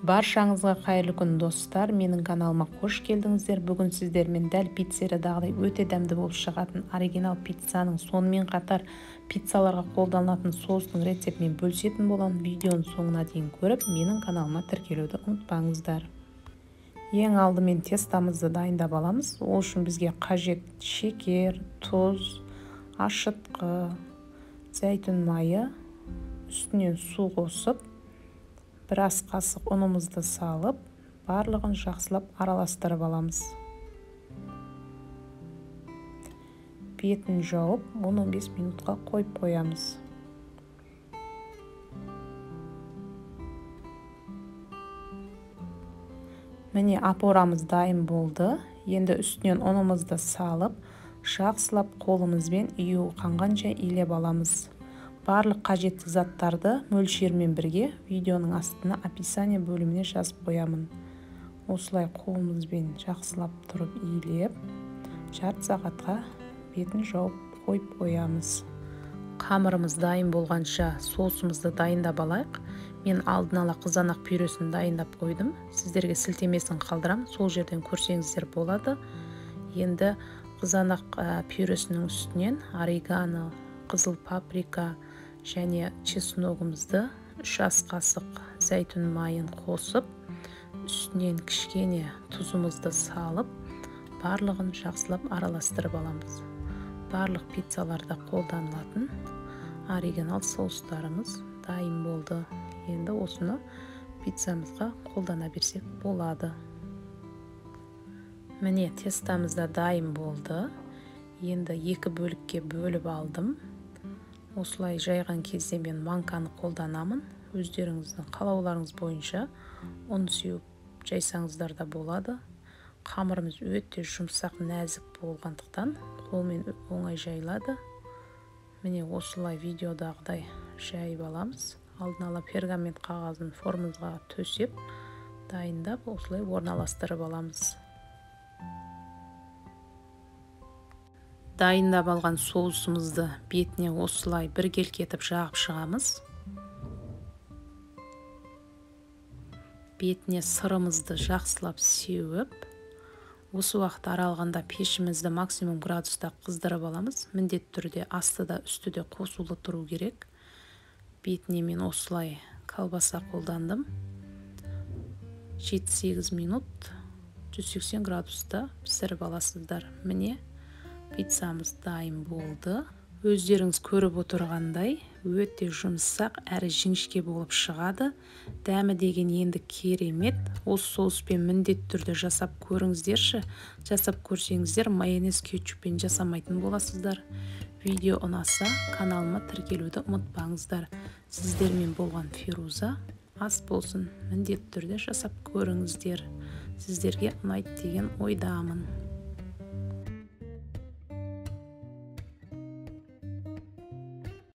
Баршаңызға қайырлы күн достар, менің каналыма қош келдіңіздер. Бүгін сіздермен дәл пиццериядағыдай өте дәмді болып шығатын оригинал пиццаның, сонымен қатар пиццаларға қолданылатын соустың рецептімен бөлісетін боламын. Видеоның соңына дейін көріп, менің каналыма тіркелуді ұмытпаңыздар. Ең алдымен тестамызды дайындап аламыз. Ол үшін бізге қажет шекер, тұз, ашытқы, зәйтүн майы, үстінен су қосып, бір ас қасық ұнымызды салып, барлығын жақсылап араластырып аламыз. Бетін жауып, 10-15 минутқа қойып қоямыз. Міне опорамыз дайын болды. Енді үстінен ұнымызды салып, жақсылап қолымызбен үйі қанғанша илеп аламыз. Барлық қажетті заттарды мөлшермен бірге видеоның астына описание бөліміне жазып қоямын. Осылай қолымызбен жақсылап тұрып илеп, жарты сағатқа бетін жауып қойып қоямыз. Қамырымыз дайын болғанша соусымызды дайындап алайық. Мен алдын ала қызанақ пюресін дайындап қойдым. Сіздерге сілтемесін қалдырам, сол жерден көрсеңіздер болады. Енді қызанақ пюресінің үстінен орегано, қызыл паприка және чесногымызды 3 ас қасық зәйтүн майын қосып, үстінен кішкене тұзымызды салып, барлығын жақсылап араластырып аламыз. Барлық пиццаларда қолданылатын оригинал соустарымыз дайын болды. Енді осыны пиццамызға қолдана берсек болады. Міне тестамыз да дайын болды. Енді 2 бөлікке бөліп алдым. Осылай жайған кезде мен манканы қолданамын. Өздеріңіздің қалауларыңыз бойынша ұн сеуіп жайсаңыздар да болады. Қамырымыз өте жұмсақ, нәзік болғандықтан қолмен оңай жайылады. Міне осылай видеодағыдай жайып аламыз. Алдын ала пергамент қағазын формамызға төсеп, дайындап, осылай орналастырып аламыз. Дайындап алған соусымызды бетіне осылай бір келкетіп жағып шығамыз. Бетіне сырымызды жақсылап сеуіп, осы уақыт аралығында пешімізді максимум градуста қыздырып аламыз. Міндетті түрде асты да үсті де қосулы тұру керек. Бетіне мен осылай колбаса қолдандым. 7-8 минут 180 градуста пісіріп аласыздар. Міне пиццамыз дайын болды. Өздеріңіз көріп отырғандай, өте жұмсақ әрі жіңішке болып шығады. Дәмі деген енді керемет. Осы соуспен міндетті түрде жасап көріңіздерші. Жасап көрсеңіздер, майонез кетчуппен жасамайтын боласыздар. Видео ұнаса, каналыма тіркелуді ұмытпаңыздар. Сіздермен болған Фируза ас болсын. Міндетті түрде жасап көріңіздер. Сіздерге ұнайды деген ойдамын.